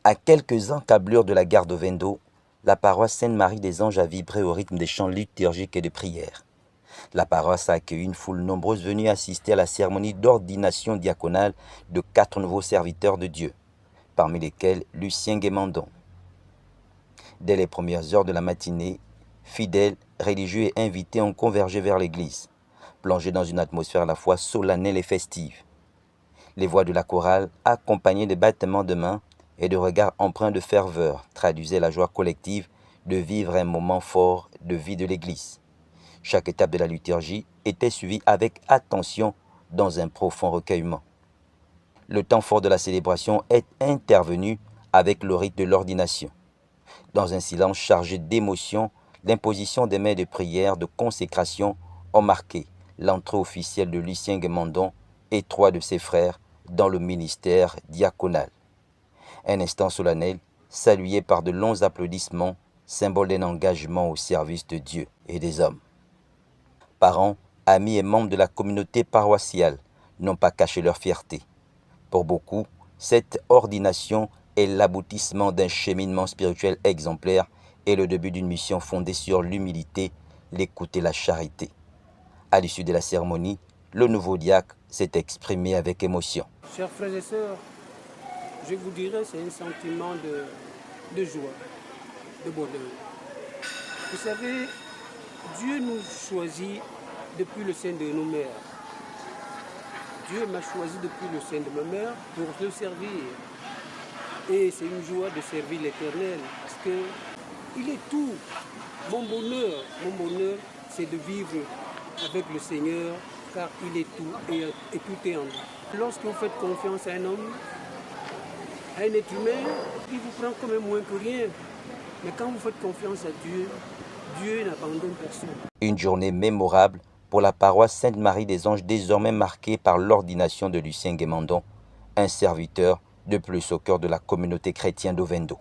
À quelques encablures de la gare d'Ovendo, la paroisse Sainte-Marie des Anges a vibré au rythme des chants liturgiques et de prières. La paroisse a accueilli une foule nombreuse venue assister à la cérémonie d'ordination diaconale de 4 nouveaux serviteurs de Dieu, parmi lesquels Lucien Guémandon. Dès les premières heures de la matinée, fidèles, religieux et invités ont convergé vers l'église, plongés dans une atmosphère à la fois solennelle et festive. Les voix de la chorale, accompagnées de battements de mains et de regards empreints de ferveur, traduisaient la joie collective de vivre un moment fort de vie de l'Église. Chaque étape de la liturgie était suivie avec attention dans un profond recueillement. Le temps fort de la célébration est intervenu avec le rite de l'ordination. Dans un silence chargé d'émotion, l'imposition des mains de prière de consécration ont marqué l'entrée officielle de Lucien Guémandon et 3 de ses frères dans le ministère diaconal. Un instant solennel, salué par de longs applaudissements, symbole d'un engagement au service de Dieu et des hommes. Parents, amis et membres de la communauté paroissiale n'ont pas caché leur fierté. Pour beaucoup, cette ordination est l'aboutissement d'un cheminement spirituel exemplaire et le début d'une mission fondée sur l'humilité, l'écoute et la charité. À l'issue de la cérémonie, le nouveau diacre s'est exprimé avec émotion. Chers frères et sœurs, je vous dirais, c'est un sentiment de joie, de bonheur. Vous savez, Dieu nous choisit depuis le sein de nos mères. Dieu m'a choisi depuis le sein de ma mère pour le servir. Et c'est une joie de servir l'Éternel parce qu'il est tout. Mon bonheur, c'est de vivre avec le Seigneur car il est tout et tout est en lui. Lorsque vous faites confiance à un homme, à un être humain, il vous prend quand même moins que rien. Mais quand vous faites confiance à Dieu, Dieu n'abandonne personne. Une journée mémorable pour la paroisse Sainte-Marie des Anges, désormais marquée par l'ordination de Lucien Guémandon, un serviteur de plus au cœur de la communauté chrétienne d'Ovendo.